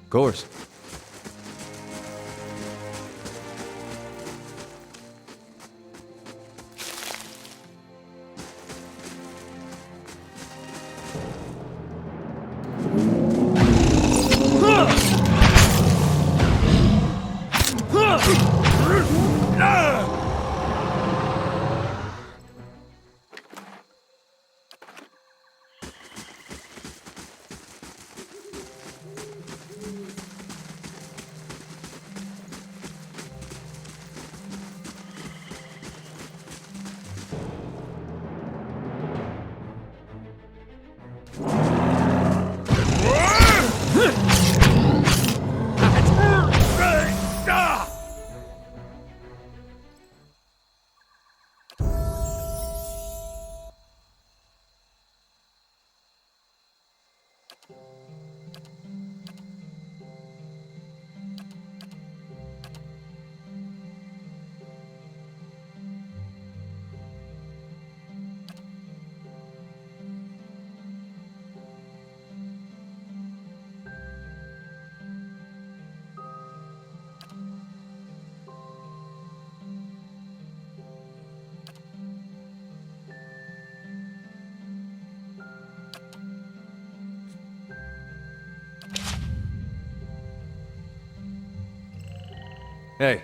Of course. Hey.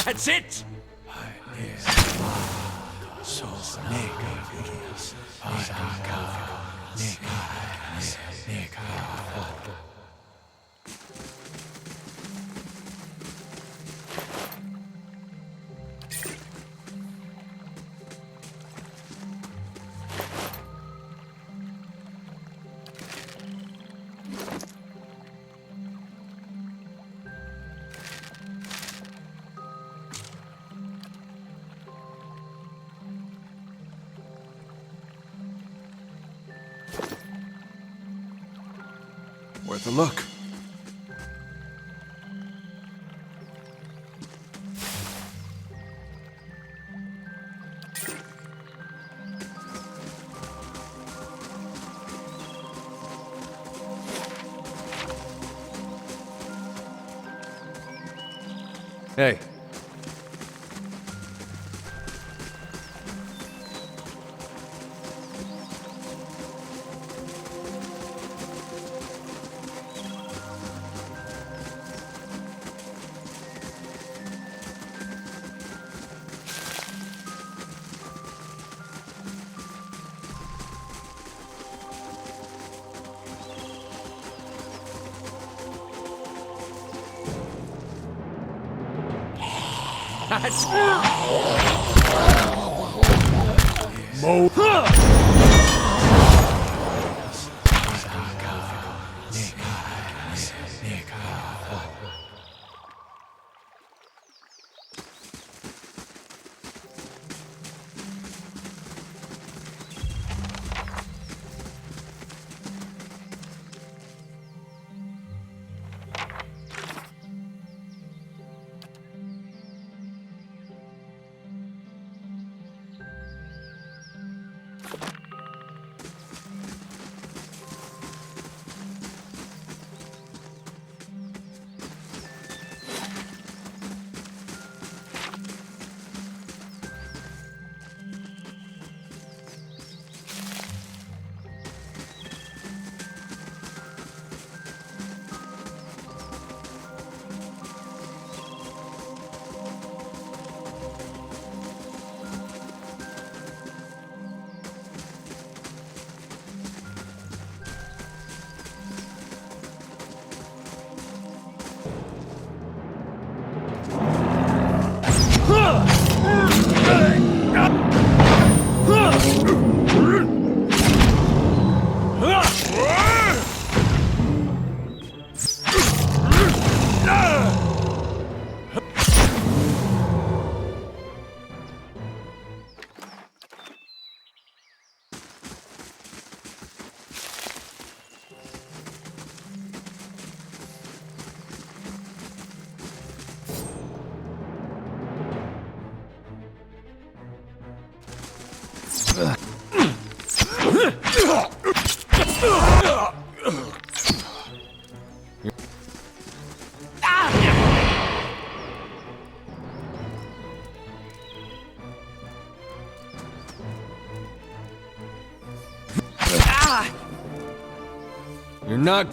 That's it! Worth a look. Hey. That's You're not.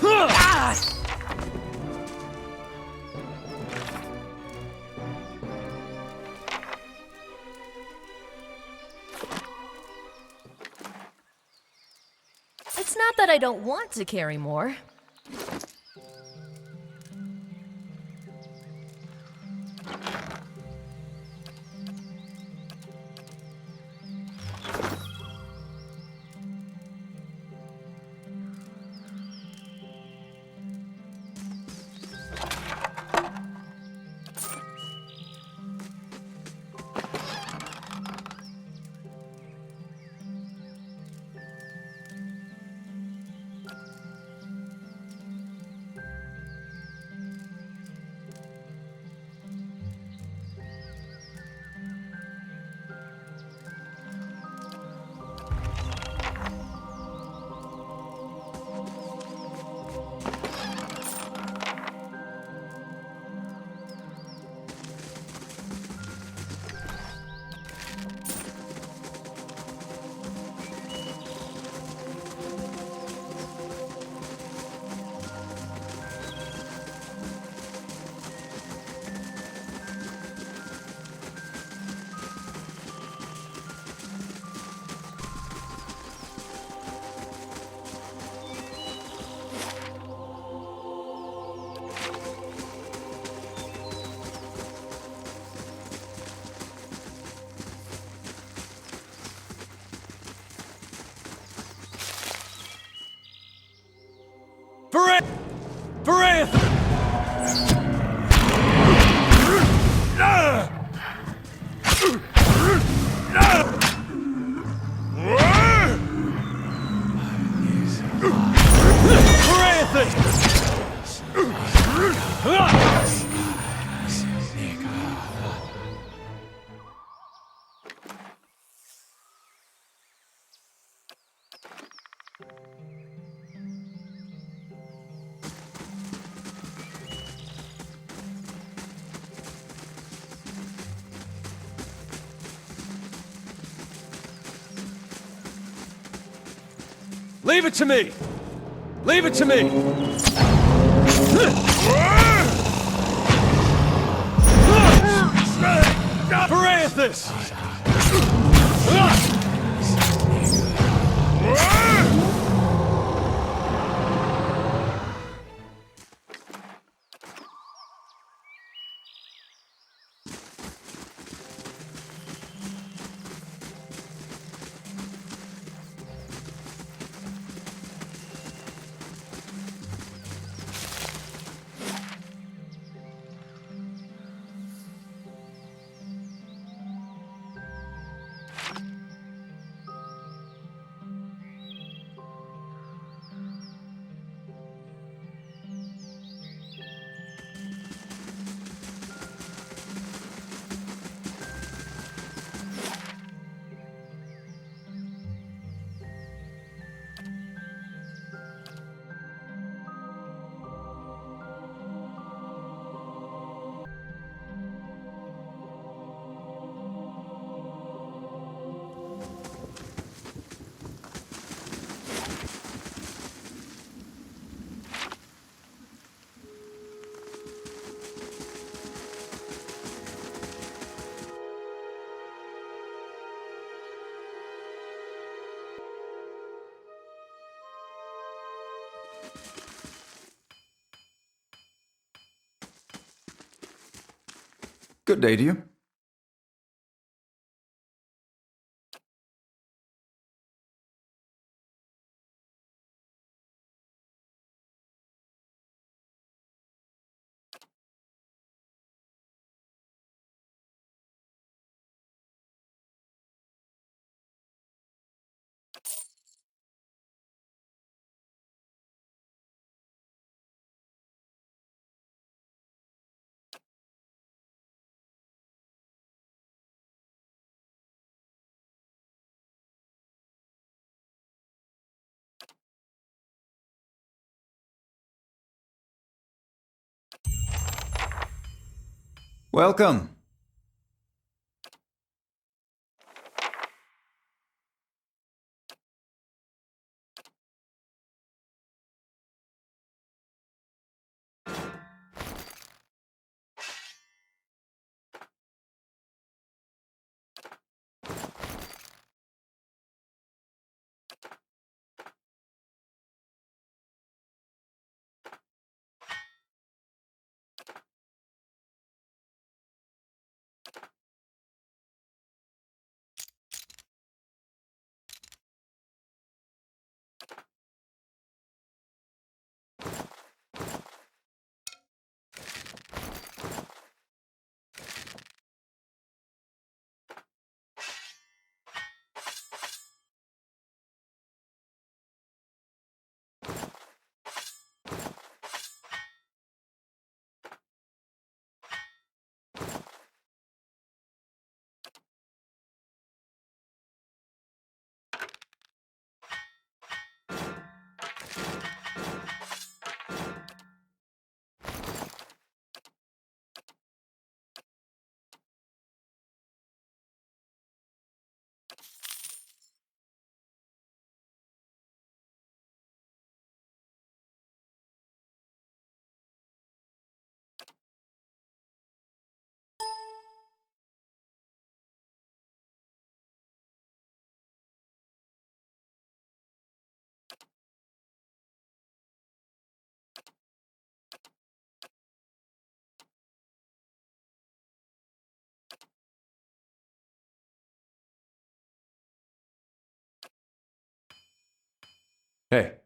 It's not that I don't want to carry more. Leave it to me! Leave it to me! Parathis! Good day to you. Welcome. Hey.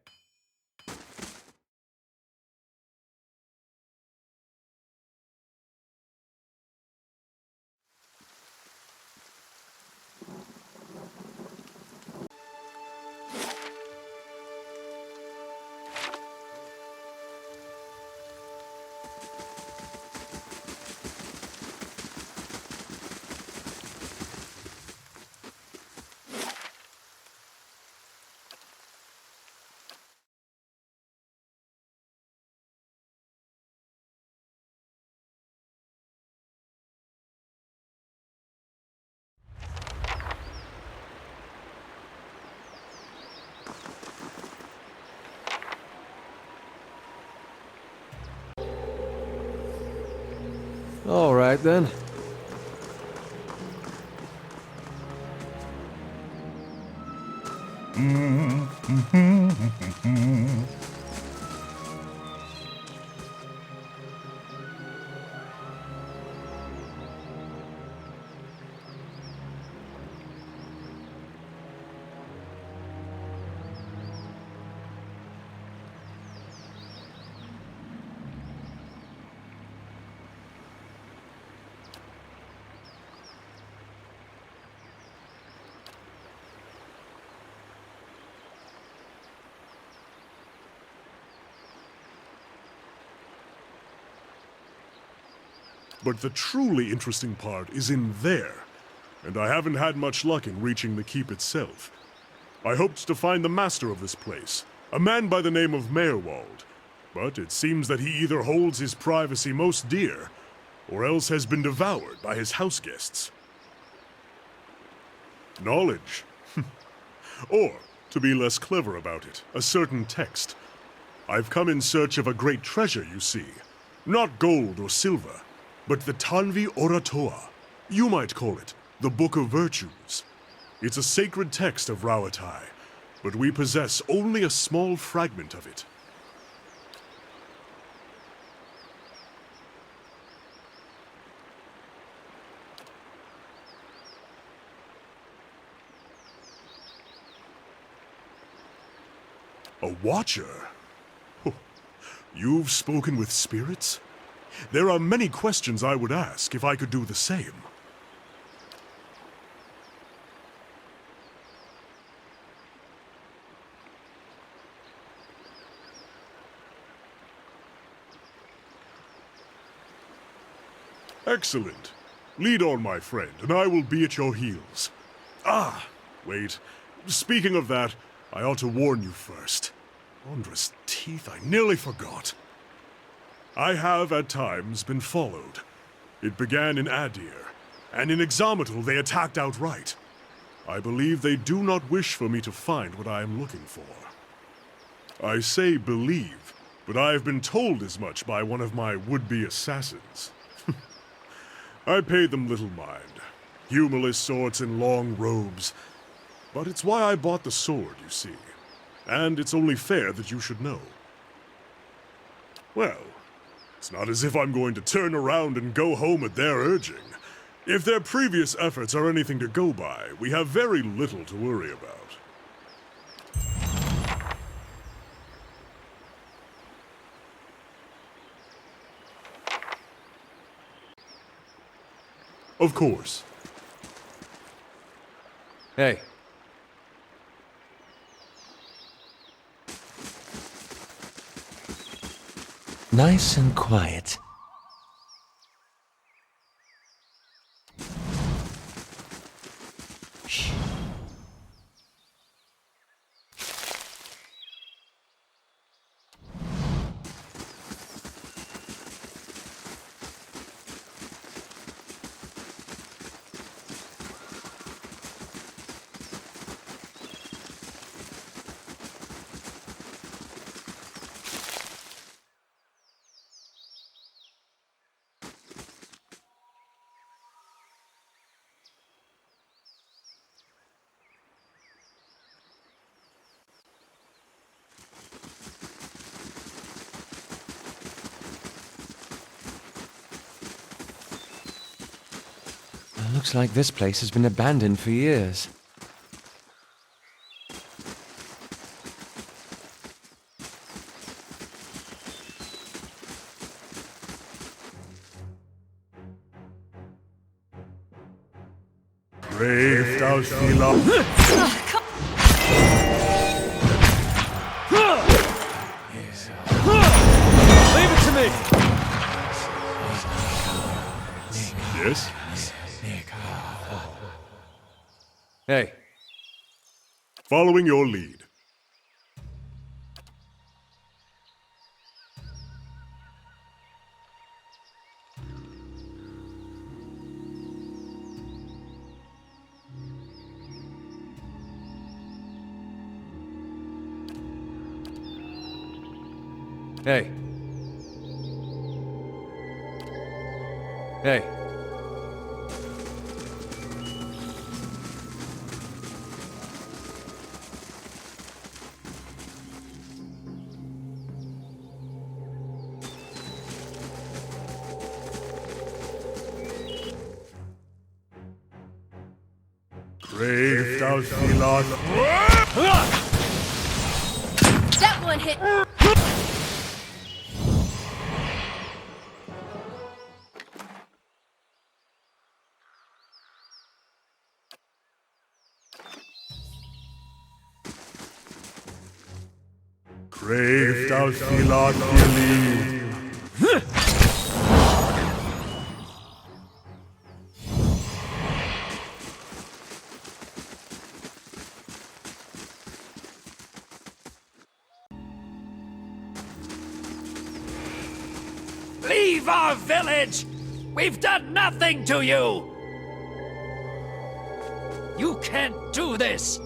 All right, then. But the truly interesting part is in there, and I haven't had much luck in reaching the keep itself. I hoped to find the master of this place, a man by the name of Meerwald, but it seems that he either holds his privacy most dear, or else has been devoured by his house guests. Knowledge. Or, to be less clever about it, a certain text. I've come in search of a great treasure, you see. Not gold or silver, but the Tanvi Oratoa. You might call it the Book of Virtues. It's a sacred text of Rauatai, but we possess only a small fragment of it. A watcher? Oh, you've spoken with spirits? There are many questions I would ask if I could do the same. Excellent. Lead on, my friend, and I will be at your heels. Ah, wait. Speaking of that, I ought to warn you first. Wondrous teeth, I nearly forgot. I have, at times, been followed. It began in Adir, and in Exometal they attacked outright. I believe they do not wish for me to find what I am looking for. I say believe, but I have been told as much by one of my would-be assassins. I paid them little mind. Humorless sorts in long robes. But it's why I bought the sword, you see. And it's only fair that you should know. Well, it's not as if I'm going to turn around and go home at their urging. If their previous efforts are anything to go by, we have very little to worry about. Of course. Hey. Nice and quiet. Shh. Looks like this place has been abandoned for years. Brave thou Sheila. Leave it to me! Yes? Hey. Following your lead. Hey. Hey. Brave thou Sheila. That one hit. Brave thou Sheila believe. Leave our village! We've done nothing to you! You can't do this!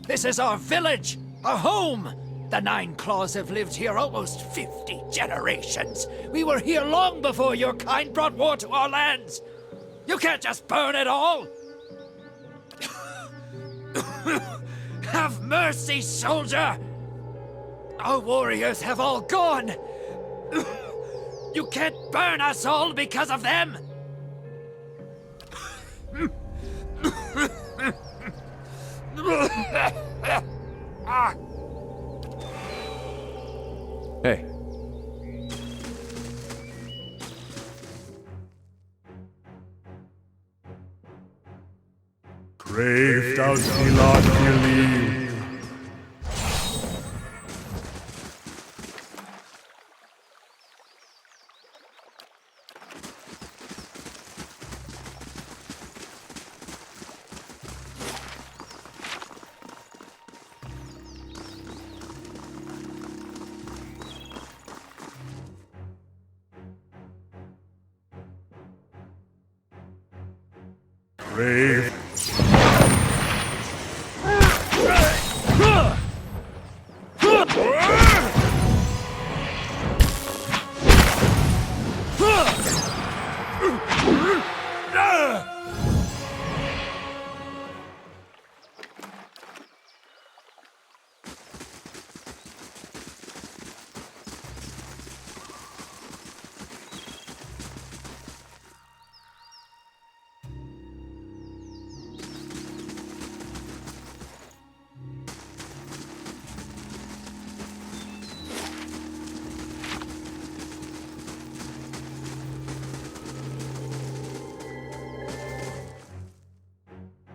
This is our village, our home! The Nine Claws have lived here almost 50 generations. We were here long before your kind brought war to our lands. You can't just burn it all! Have mercy, soldier! Our warriors have all gone! You can't burn us all because of them! Hey. Grave thou Gilad Gilim. Grave.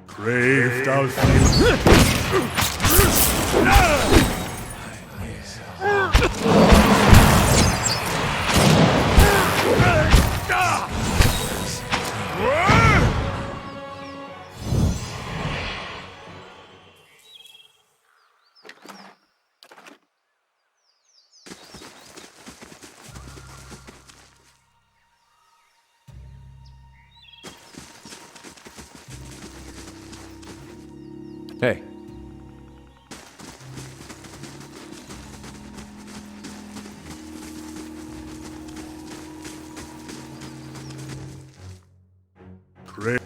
Grave thou Hey. Grave.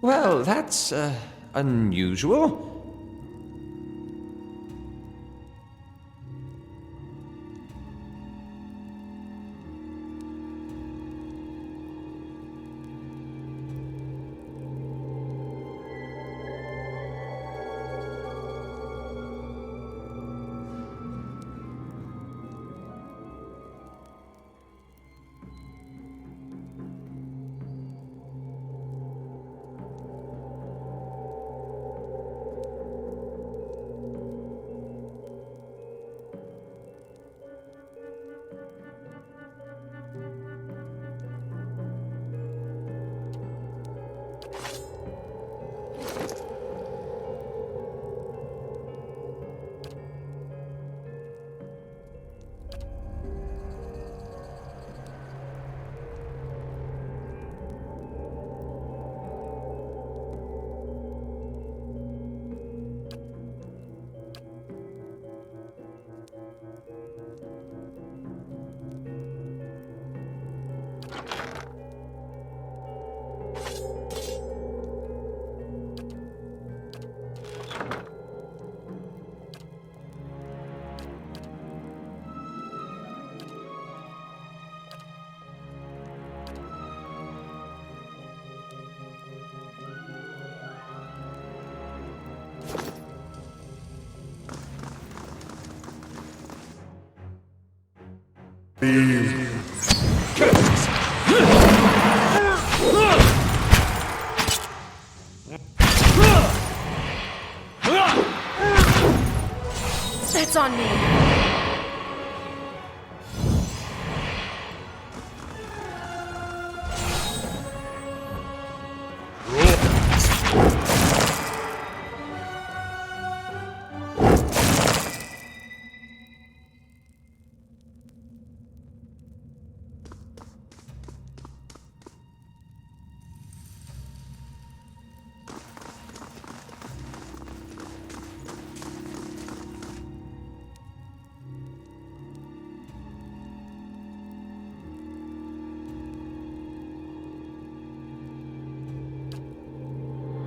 Well, that's, unusual. That's on me.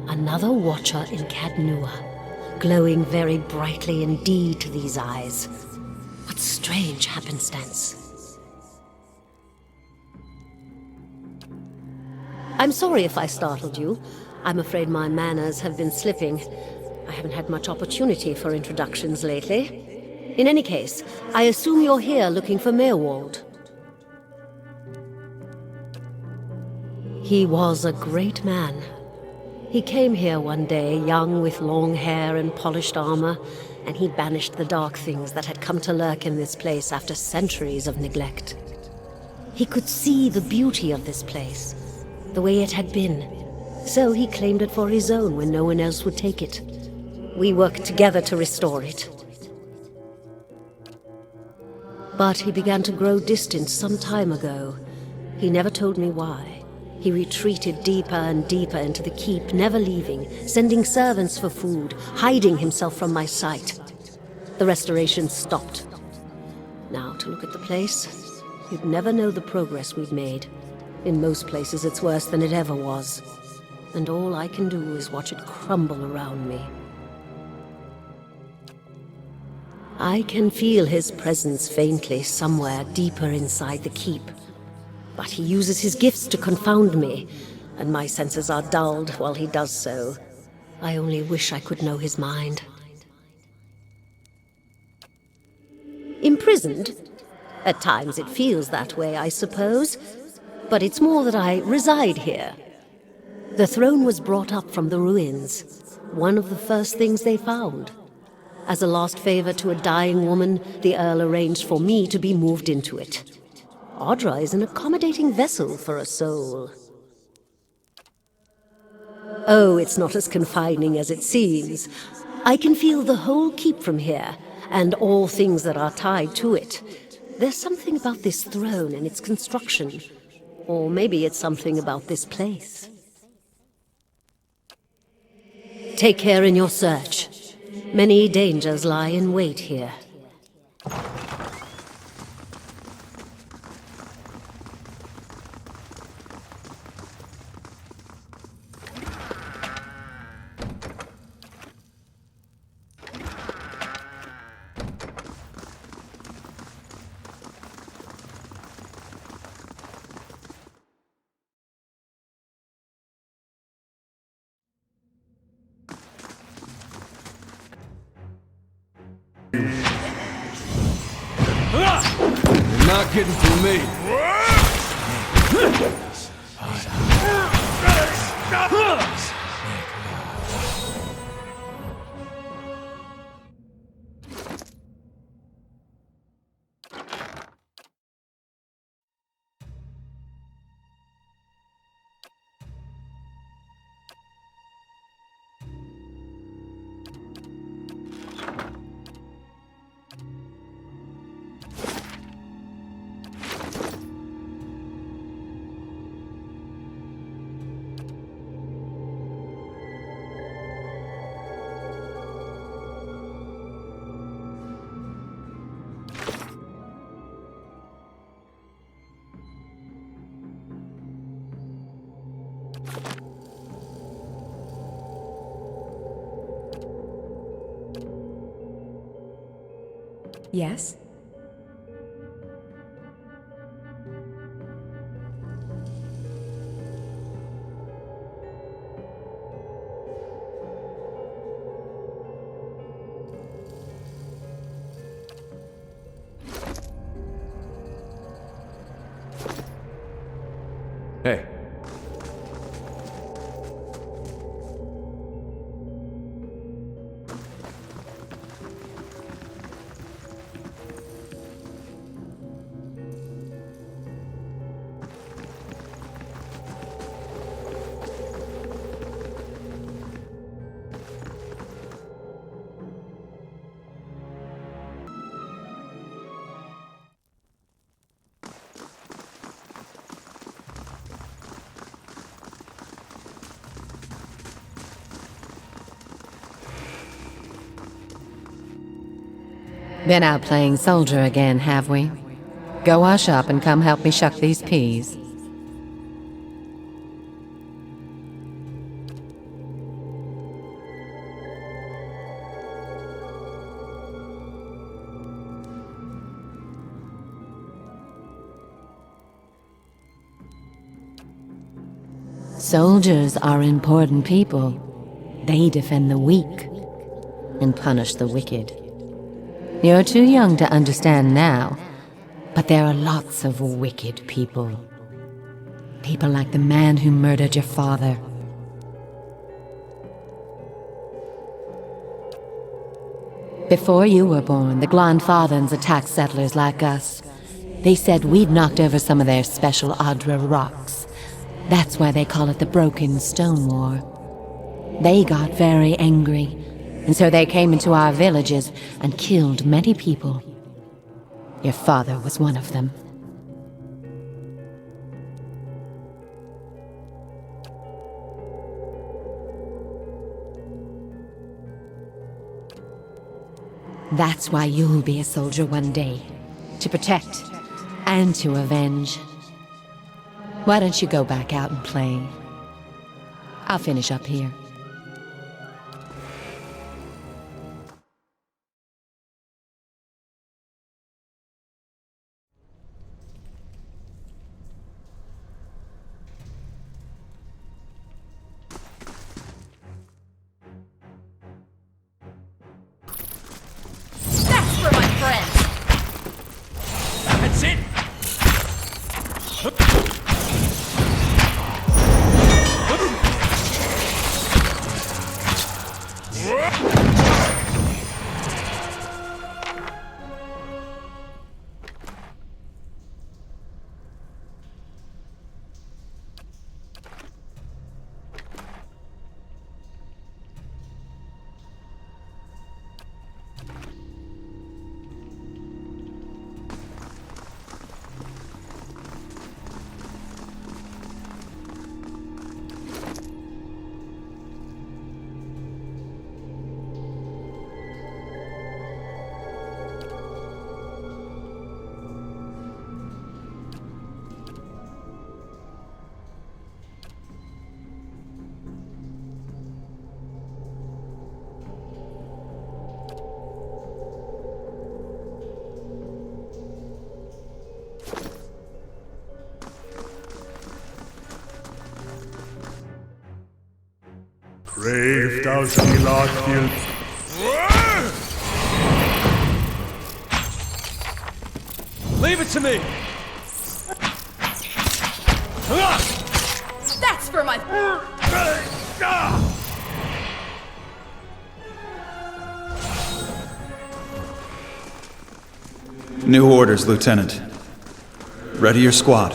Another watcher in Cadnua, glowing very brightly indeed to these eyes. What strange happenstance. I'm sorry if I startled you. I'm afraid my manners have been slipping. I haven't had much opportunity for introductions lately. In any case, I assume you're here looking for Meerwald. He was a great man. He came here one day, young with long hair and polished armor, and he banished the dark things that had come to lurk in this place after centuries of neglect. He could see the beauty of this place, the way it had been, so he claimed it for his own when no one else would take it. We worked together to restore it. But he began to grow distant some time ago. He never told me why. He retreated deeper and deeper into the keep, never leaving, sending servants for food, hiding himself from my sight. The restoration stopped. Now, to look at the place, you'd never know the progress we'd made. In most places, it's worse than it ever was. And all I can do is watch it crumble around me. I can feel his presence faintly somewhere deeper inside the keep. But he uses his gifts to confound me, and my senses are dulled while he does so. I only wish I could know his mind. Imprisoned? At times it feels that way, I suppose. But it's more that I reside here. The throne was brought up from the ruins, one of the first things they found. As a last favor to a dying woman, the Earl arranged for me to be moved into it. Audra is an accommodating vessel for a soul. Oh, it's not as confining as it seems. I can feel the whole keep from here, and all things that are tied to it. There's something about this throne and its construction. Or maybe it's something about this place. Take care in your search. Many dangers lie in wait here. You're not getting through me. Yes? Been out playing soldier again, have we? Go wash up and come help me shuck these peas. Soldiers are important people. They defend the weak and punish the wicked. You're too young to understand now, but there are lots of wicked people. People like the man who murdered your father. Before you were born, the Glanfathans attacked settlers like us. They said we'd knocked over some of their special Adra rocks. That's why they call it the Broken Stone War. They got very angry, and so they came into our villages and killed many people. Your father was one of them. That's why you'll be a soldier one day, to protect and to avenge. Why don't you go back out and play? I'll finish up here. That's for my friends! That's it! Brave thou Larkfield. Leave it to me! That's for my... New orders, Lieutenant. Ready your squad.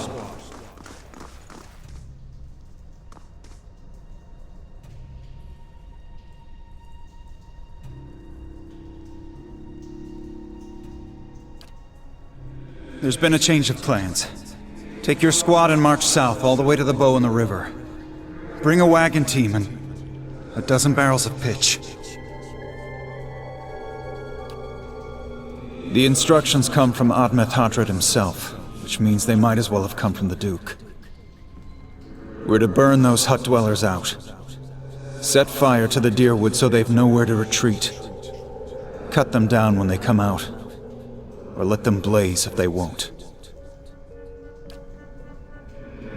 There's been a change of plans. Take your squad and march south all the way to the bow in the river. Bring a wagon team and a dozen barrels of pitch. The instructions come from Admeth Hadred himself, which means they might as well have come from the Duke. We're to burn those hut dwellers out. Set fire to the deerwood so they've nowhere to retreat. Cut them down when they come out. Or let them blaze if they won't.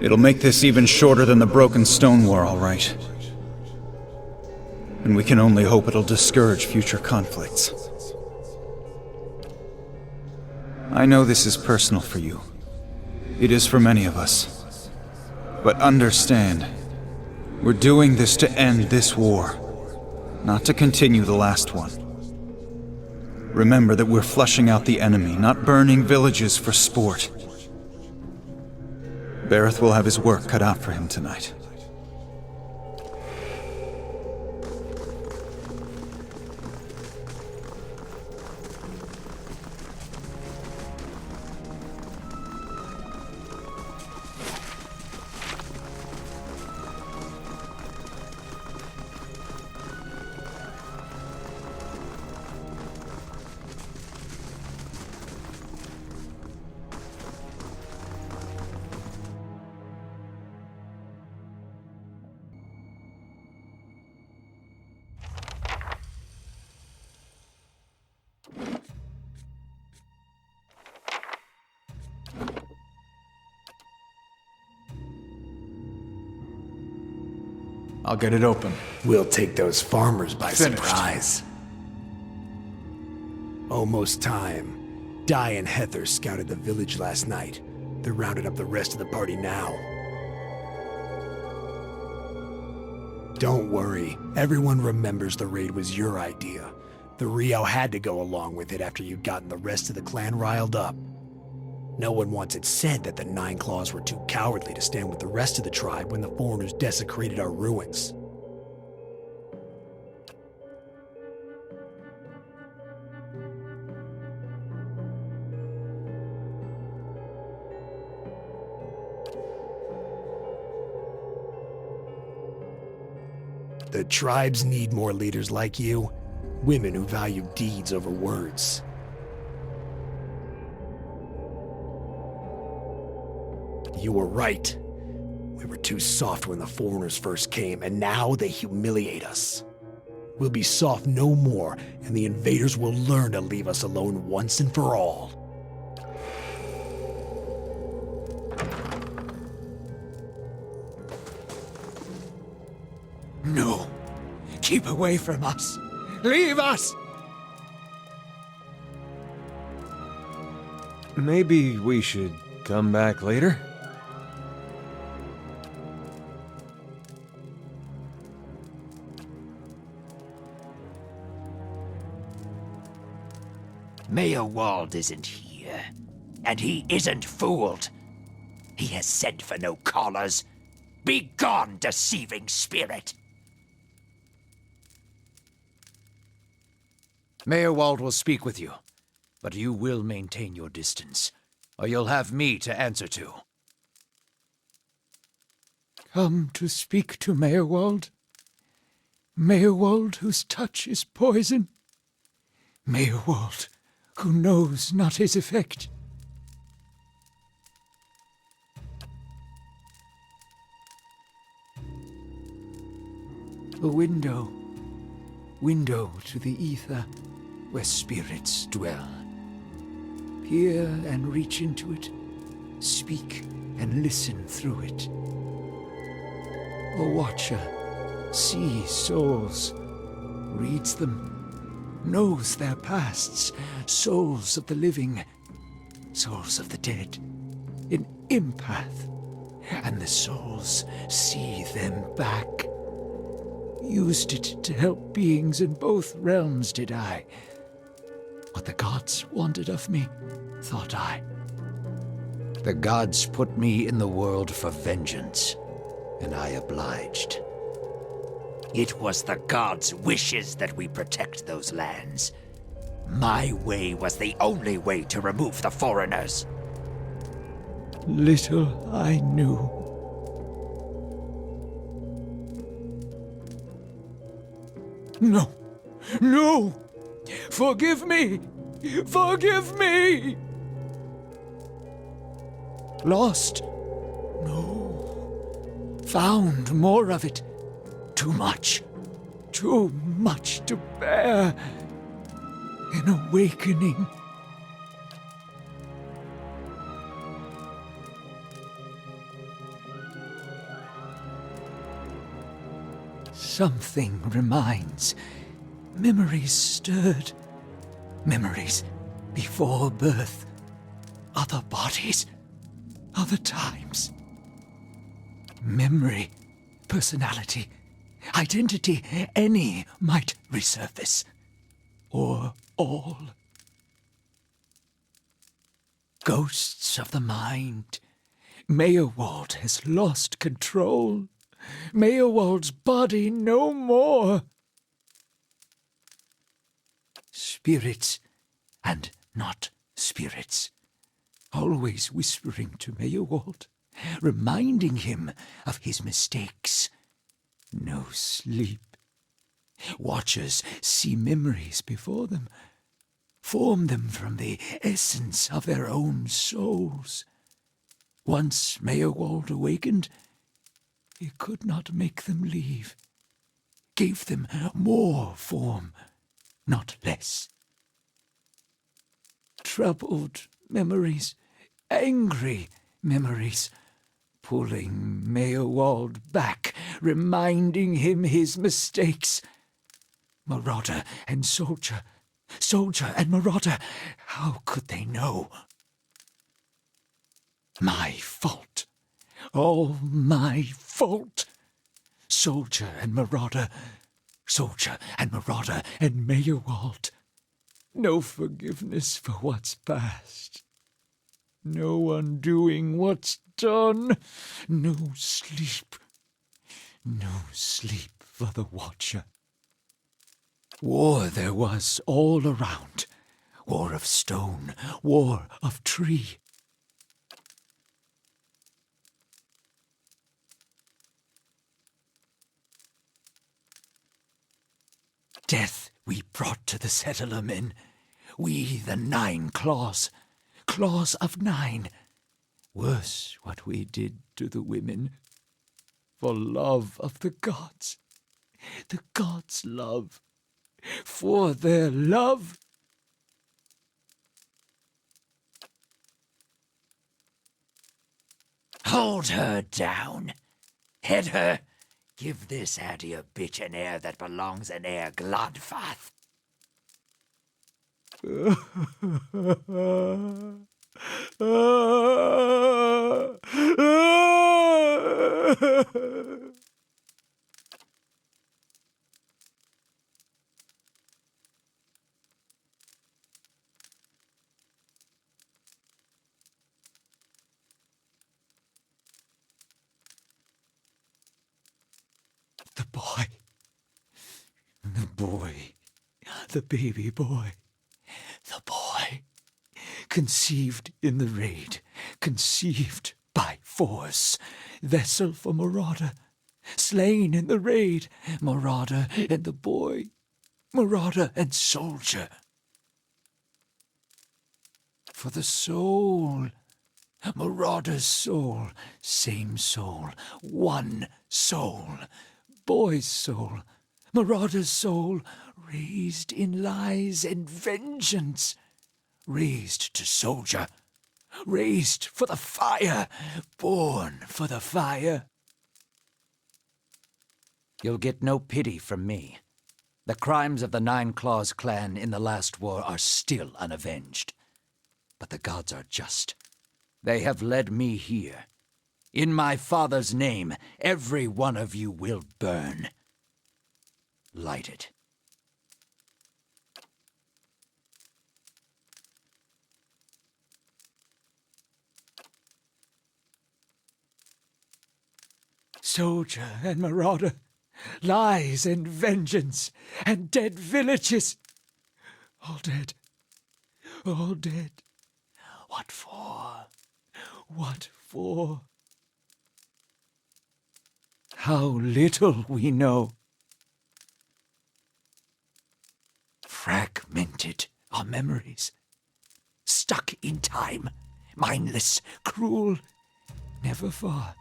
It'll make this even shorter than the Broken Stone War, all right. And we can only hope it'll discourage future conflicts. I know this is personal for you. It is for many of us. But understand, we're doing this to end this war, not to continue the last one. Remember that we're flushing out the enemy, not burning villages for sport. Bareth will have his work cut out for him tonight. I'll get it open. We'll take those farmers by Finished. surprise. Almost time. Di and Heather scouted the village last night. They're rounding up the rest of the party now. Don't worry. Everyone remembers the raid was your idea. The Rio had to go along with it after you'd gotten the rest of the clan riled up. No one wants it said that the Nine Claws were too cowardly to stand with the rest of the tribe when the foreigners desecrated our ruins. The tribes need more leaders like you, women who value deeds over words. You were right. We were too soft when the foreigners first came, and now they humiliate us. We'll be soft no more, and the invaders will learn to leave us alone once and for all. No. Keep away from us. Leave us! Maybe we should come back later? Mayor Wald isn't here, and he isn't fooled. He has sent for no callers. Be gone, deceiving spirit! Mayor Wald will speak with you, but you will maintain your distance, or you'll have me to answer to. Come to speak to Mayor Wald? Mayor Wald whose touch is poison? Mayor Wald who knows not his effect? A window to the ether where spirits dwell. Peer and reach into it, speak and listen through it. A watcher sees souls, reads them, knows their pasts, souls of the living, souls of the dead, an empath, and the souls see them back. Used it to help beings in both realms, did I? What the gods wanted of me, thought I. The gods put me in the world for vengeance, and I obliged. It was the gods' wishes that we protect those lands. My way was the only way to remove the foreigners. Little I knew. No! No! Forgive me! Forgive me! Lost? No. Found more of it. Too much. Too much to bear. An awakening. Something reminds. Memories stirred. Memories before birth. Other bodies. Other times. Memory, personality, identity, any might resurface. Or all. Ghosts of the mind. Mayerwald has lost control. Mayerwald's body no more. Spirits and not spirits. Always whispering to Mayerwald, reminding him of his mistakes. No sleep. Watchers see memories before them, form them from the essence of their own souls. Once Mayerwald awakened, he could not make them leave. Gave them more form, not less. Troubled memories, angry memories, pulling Meowald back, reminding him his mistakes. Marauder and soldier, soldier and marauder, how could they know? My fault. All my fault. Soldier and marauder, soldier and marauder and Meowald. No forgiveness for what's past. No undoing what's done. No sleep. No sleep for the Watcher. War there was all around. War of stone, war of tree. Death we brought to the settler men. We, the 9 claws. Claws of 9. Worse what we did to the women. For love of the gods. The gods' love. For their love. Hold her down. Head her. Give this Addy a bitch an air that belongs in Air Glodfath. The baby boy, the boy, conceived in the raid, conceived by force, vessel for marauder, slain in the raid, marauder and the boy, marauder and soldier. For the soul, marauder's soul, same soul, one soul, boy's soul, marauder's soul, raised in lies and vengeance, raised to soldier, raised for the fire, born for the fire. You'll get no pity from me. The crimes of the 9 Claws clan in the last war are still unavenged. But the gods are just. They have led me here. In my father's name, every one of you will burn. Light it. Soldier and marauder, lies and vengeance, and dead villages. All dead. All dead. What for? What for? How little we know. Fragmented our memories. Stuck in time. Mindless, cruel, never far.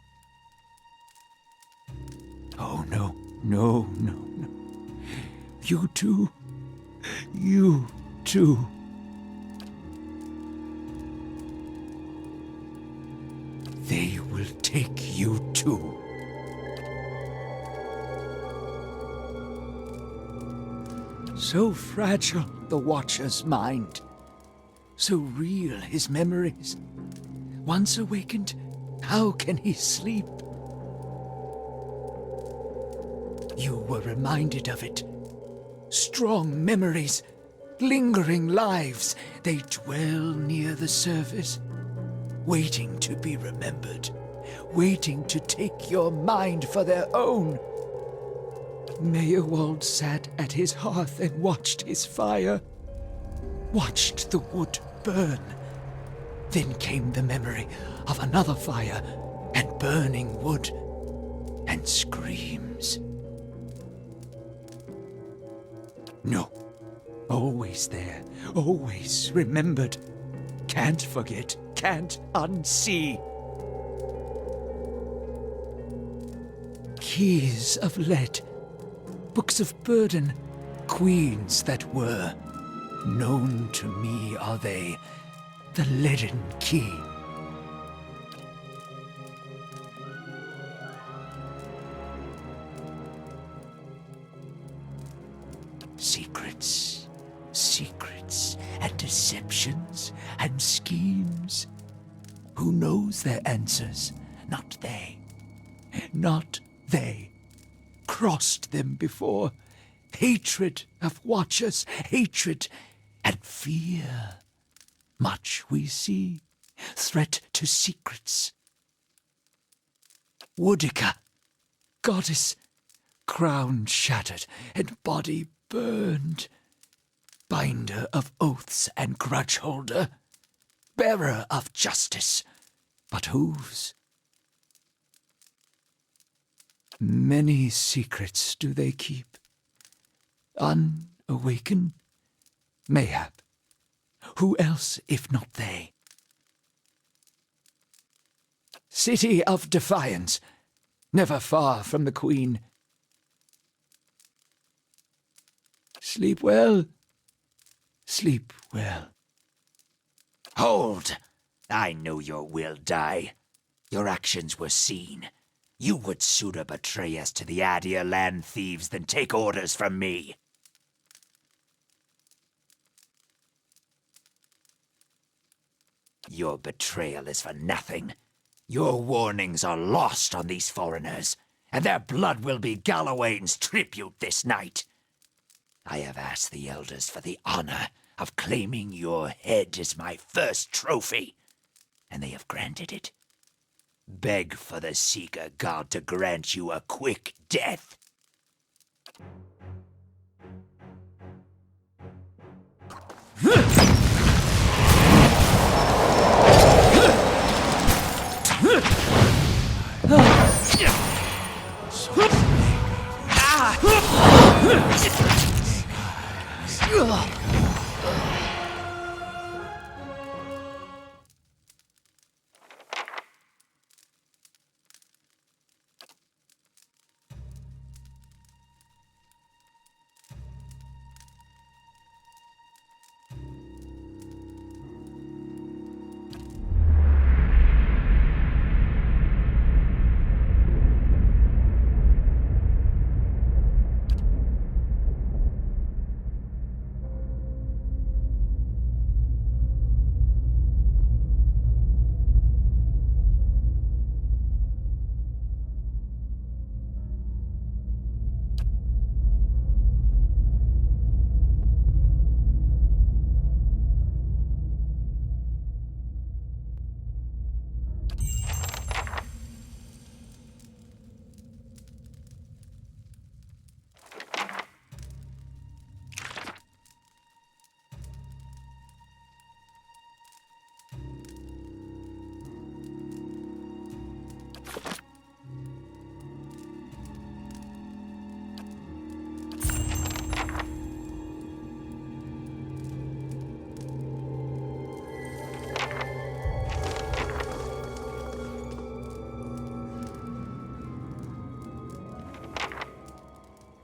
Oh, no, no, no, no. You too. You too. They will take you too. So fragile the Watcher's mind. So real his memories. Once awakened, how can he sleep? You were reminded of it. Strong memories, lingering lives, they dwell near the surface, waiting to be remembered, waiting to take your mind for their own. Meowald sat at his hearth and watched his fire, watched the wood burn. Then came the memory of another fire and burning wood and screams. No, always there, always remembered. Can't forget, can't unsee. Keys of lead, books of burden, queens that were. Known to me are they, the leaden key. Secrets, secrets, and deceptions, and schemes. Who knows their answers? Not they. Not they. Crossed them before. Hatred of watchers, hatred and fear. Much we see. Threat to secrets. Woodica, goddess, crown shattered and body burned. Binder of oaths and grudge holder. Bearer of justice, but whose? Many secrets do they keep. Unawakened? Mayhap. Who else if not they? City of Defiance, never far from the Queen. Sleep well. Sleep well. Hold! I know your will die. Your actions were seen. You would sooner betray us to the Adir land thieves than take orders from me. Your betrayal is for nothing. Your warnings are lost on these foreigners, and their blood will be Gallowayne's tribute this night. I have asked the elders for the honor of claiming your head as my first trophy, and they have granted it. Beg for the Seeker God to grant you a quick death.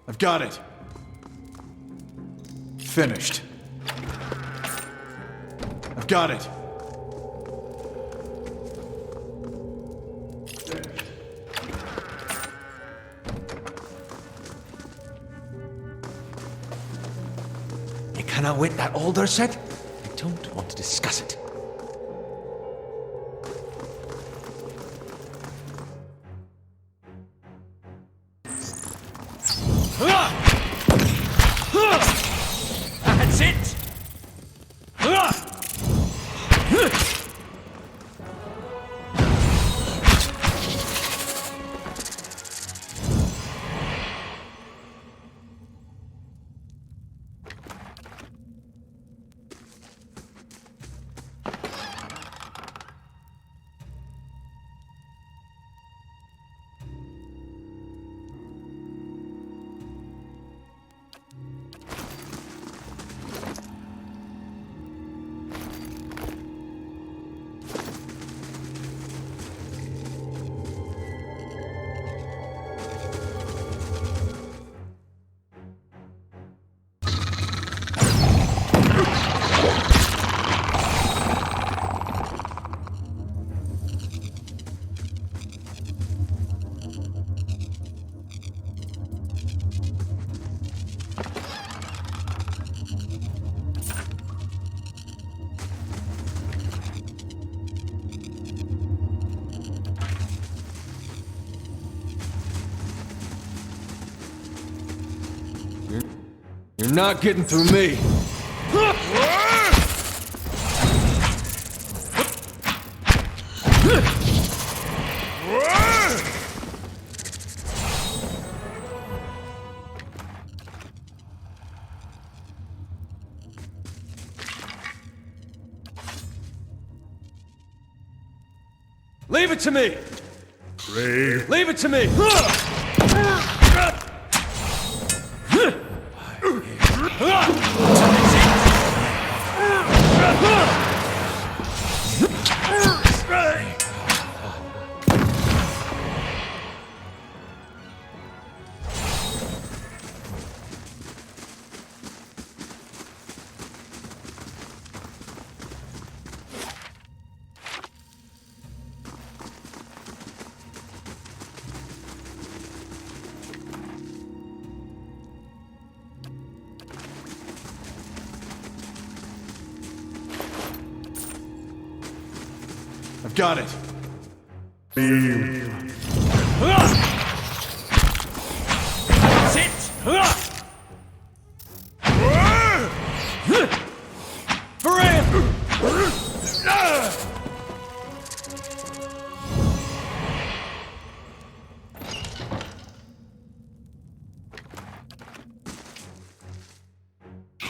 I've got it. Finished. I've got it. You cannot win that older set? I don't want to discuss it. That's it! You're not getting through me. Leave it to me! Ray, Leave it to me! I've got it. Sit!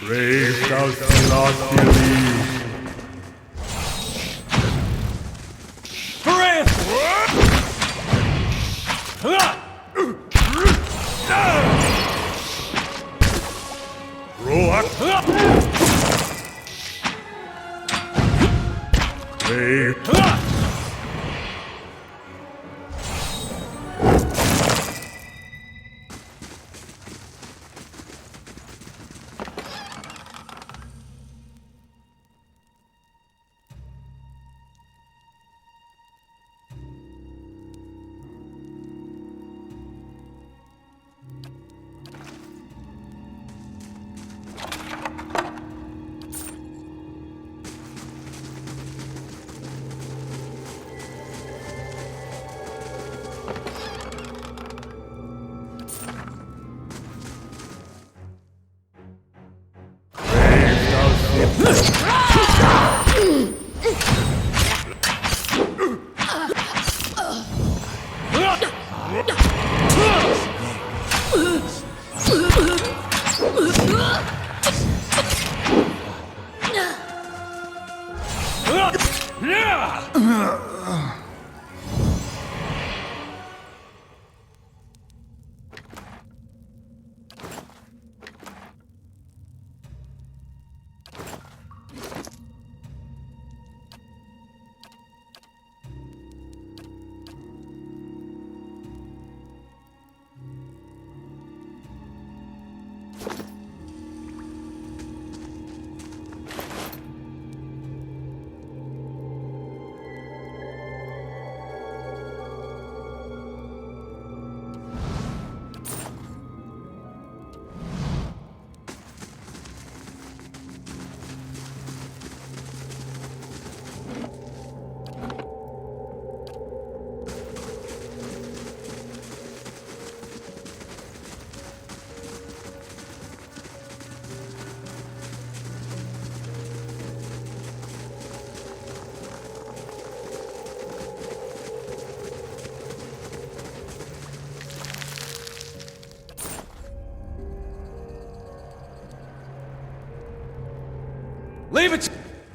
Ray, thou shalt believe. Ray,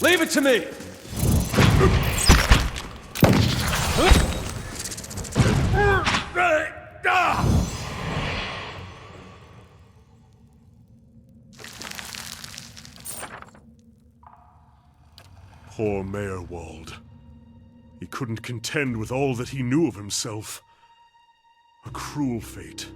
Leave it to me! poor Meyerwald. He couldn't contend with all that he knew of himself. A cruel fate.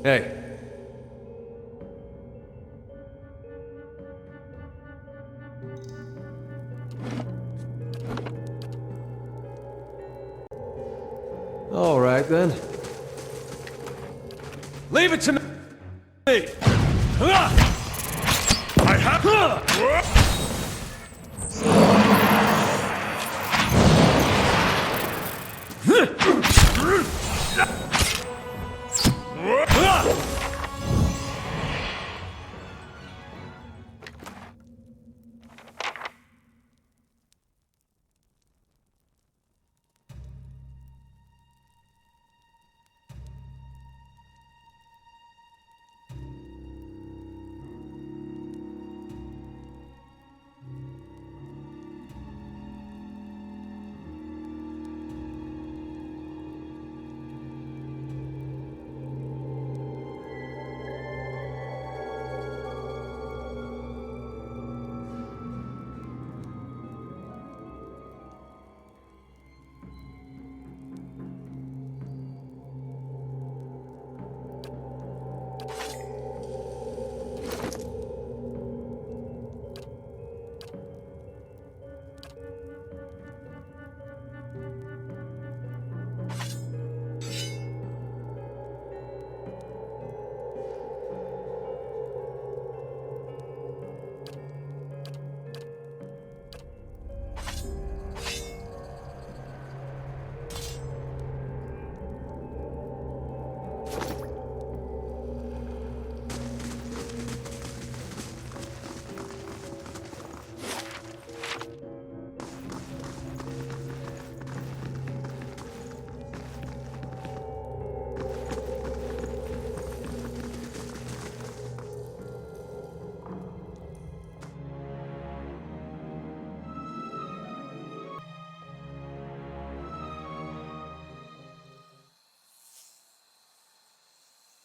Hey. back then. Leave it to me! I have...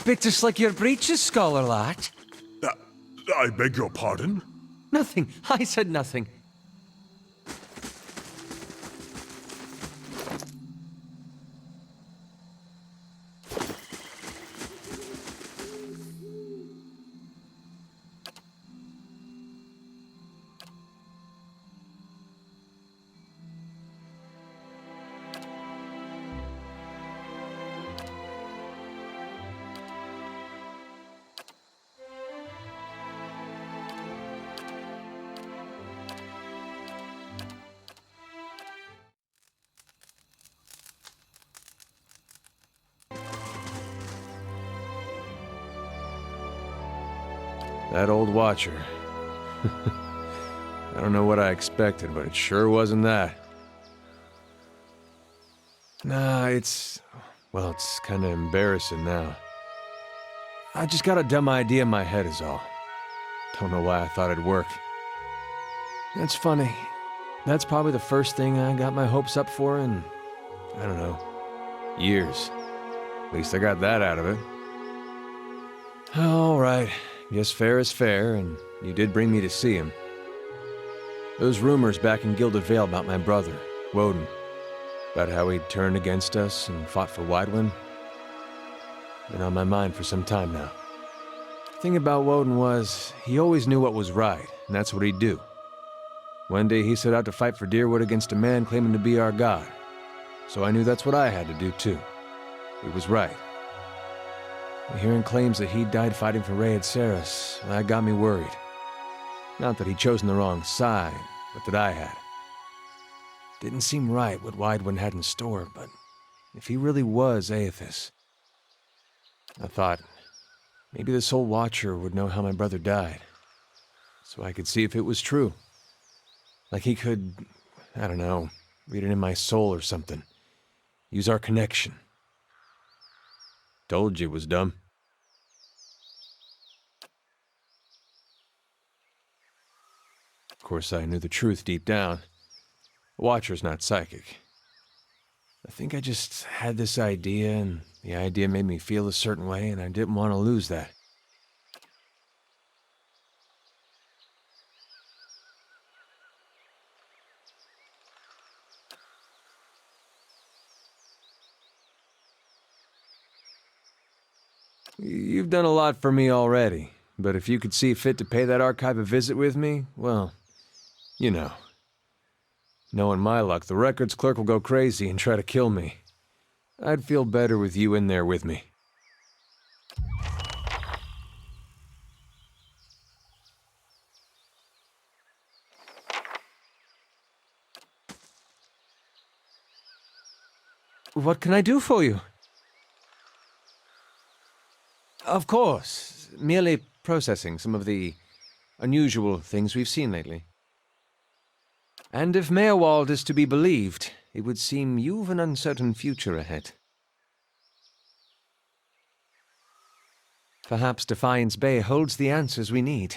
Bit just like your breeches, scholar lad. I beg your pardon? Nothing. I said nothing. That old watcher. I don't know what I expected, but it sure wasn't that. Nah, well, it's kind of embarrassing now. I just got a dumb idea in my head is all. Don't know why I thought it'd work. That's funny. That's probably the first thing I got my hopes up for in, I don't know, years. At least I got that out of it. All right. Guess fair is fair, and you did bring me to see him. Those rumors back in Gilded Vale about my brother, Woden, about how he'd turned against us and fought for Widewind, been on my mind for some time now. The thing about Woden was, he always knew what was right, and that's what he'd do. One day he set out to fight for Deerwood against a man claiming to be our god, so I knew that's what I had to do too. He was right. Hearing claims that he died fighting for Rayed Saris, that got me worried. Not that he'd chosen the wrong side, but that I had. Didn't seem right what Widewind had in store, but if he really was Aethys, I thought maybe this old Watcher would know how my brother died, so I could see if it was true. Like he could, I don't know, read it in my soul or something. Use our connection. Told you it was dumb. Of course, I knew the truth deep down. A Watcher's not psychic. I think I just had this idea, and the idea made me feel a certain way, and I didn't want to lose that. You've done a lot for me already, but if you could see fit to pay that archive a visit with me, well, you know. Knowing my luck, the records clerk will go crazy and try to kill me. I'd feel better with you in there with me. What can I do for you? Of course, merely processing some of the unusual things we've seen lately. And if Meerwald is to be believed, it would seem you've an uncertain future ahead. Perhaps Defiance Bay holds the answers we need.